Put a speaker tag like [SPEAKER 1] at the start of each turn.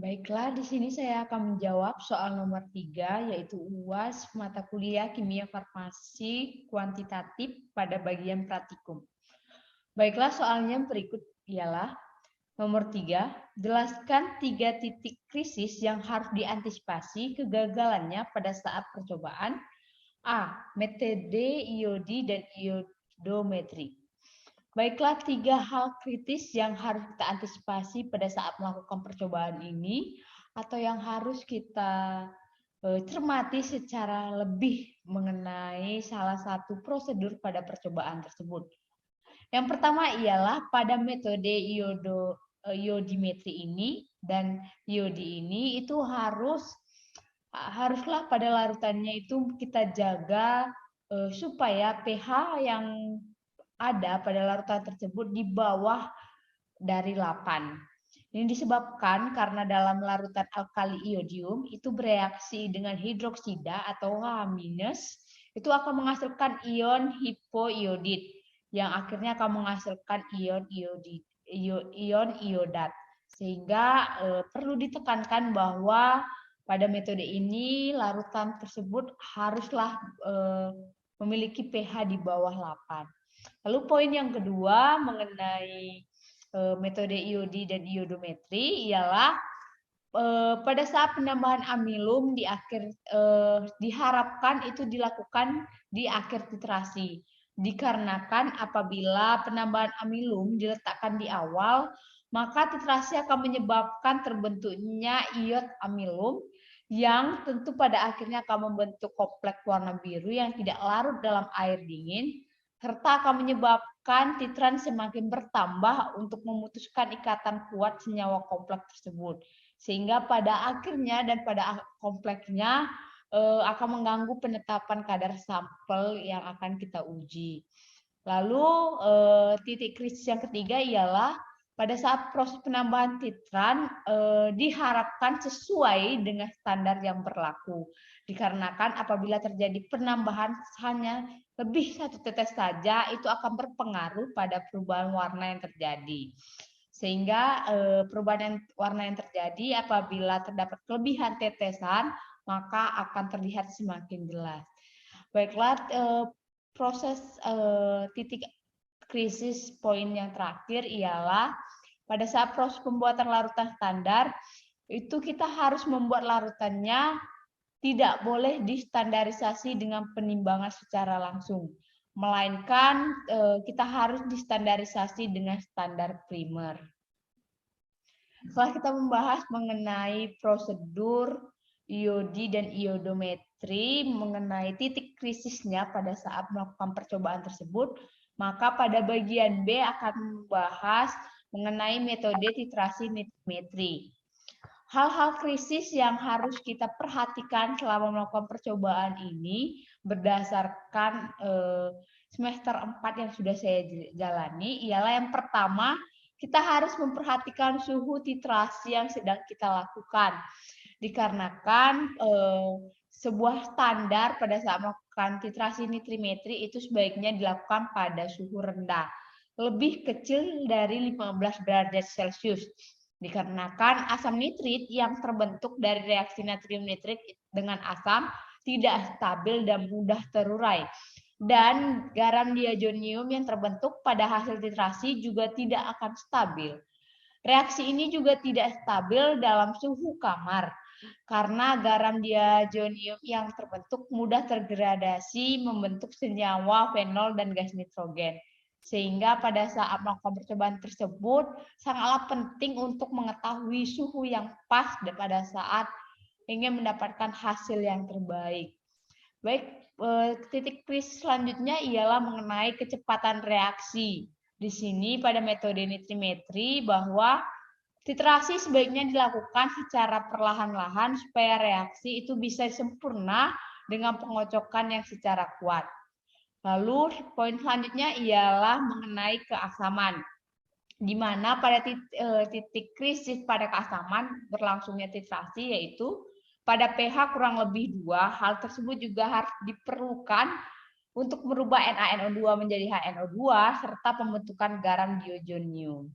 [SPEAKER 1] Baiklah, di sini saya akan menjawab soal nomor 3, yaitu UAS mata kuliah Kimia Farmasi Kuantitatif pada bagian praktikum. Baiklah, soalnya berikut ialah nomor 3, jelaskan 3 titik krisis yang harus diantisipasi kegagalannya pada saat percobaan. A. Metode iodi dan iodometri. Baiklah, 3 hal kritis yang harus kita antisipasi pada saat melakukan percobaan ini atau yang harus kita cermati secara lebih mengenai salah satu prosedur pada percobaan tersebut. Yang pertama ialah pada metode iodimetri ini dan iodi ini itu haruslah pada larutannya itu kita jaga supaya pH yang ada pada larutan tersebut di bawah dari 8. Ini disebabkan karena dalam larutan alkali iodium itu bereaksi dengan hidroksida atau H- itu akan menghasilkan ion hipoiodit yang akhirnya akan menghasilkan ion iodat. Sehingga perlu ditekankan bahwa pada metode ini larutan tersebut haruslah memiliki pH di bawah 8. Lalu poin yang kedua mengenai metode iodi dan iodometri ialah pada saat penambahan amilum di akhir diharapkan itu dilakukan di akhir titrasi. Dikarenakan apabila penambahan amilum diletakkan di awal, maka titrasi akan menyebabkan terbentuknya iot amilum yang tentu pada akhirnya akan membentuk kompleks warna biru yang tidak larut dalam air dingin serta akan menyebabkan titran semakin bertambah untuk memutuskan ikatan kuat senyawa kompleks tersebut. Sehingga pada akhirnya dan pada kompleksnya akan mengganggu penetapan kadar sampel yang akan kita uji. Lalu titik krisis yang ketiga ialah pada saat proses penambahan titran diharapkan sesuai dengan standar yang berlaku. Dikarenakan apabila terjadi penambahan hanya lebih 1 tetes saja, itu akan berpengaruh pada perubahan warna yang terjadi. Sehingga perubahan warna yang terjadi apabila terdapat kelebihan tetesan, maka akan terlihat semakin jelas. Baiklah, proses titik krisis poin yang terakhir ialah pada saat proses pembuatan larutan standar, itu kita harus membuat larutannya tidak boleh distandarisasi dengan penimbangan secara langsung, melainkan kita harus distandarisasi dengan standar primer. Setelah kita membahas mengenai prosedur iodi dan iodometri, mengenai titik krisisnya pada saat melakukan percobaan tersebut, maka pada bagian B akan membahas mengenai metode titrasi nitrometri. Hal-hal krisis yang harus kita perhatikan selama melakukan percobaan ini berdasarkan semester 4 yang sudah saya jalani ialah yang pertama, kita harus memperhatikan suhu titrasi yang sedang kita lakukan. Dikarenakan sebuah standar pada saat melakukan titrasi nitrimetri itu sebaiknya dilakukan pada suhu rendah, lebih kecil dari 15 derajat Celcius. Dikarenakan asam nitrit yang terbentuk dari reaksi natrium nitrit dengan asam tidak stabil dan mudah terurai. Dan garam diazonium yang terbentuk pada hasil titrasi juga tidak akan stabil. Reaksi ini juga tidak stabil dalam suhu kamar karena garam diazonium yang terbentuk mudah tergradasi membentuk senyawa fenol dan gas nitrogen. Sehingga pada saat melakukan percobaan tersebut sangatlah penting untuk mengetahui suhu yang pas pada saat ingin mendapatkan hasil yang terbaik. Baik, titik krisis selanjutnya ialah mengenai kecepatan reaksi. Di sini pada metode nitrimetri bahwa titrasi sebaiknya dilakukan secara perlahan-lahan supaya reaksi itu bisa sempurna dengan pengocokan yang secara kuat. Lalu poin selanjutnya ialah mengenai keasaman, di mana pada titik krisis pada keasaman berlangsungnya titrasi yaitu pada pH kurang lebih 2, hal tersebut juga harus diperlukan untuk merubah NaNO2 menjadi HNO2 serta pembentukan garam diazonium.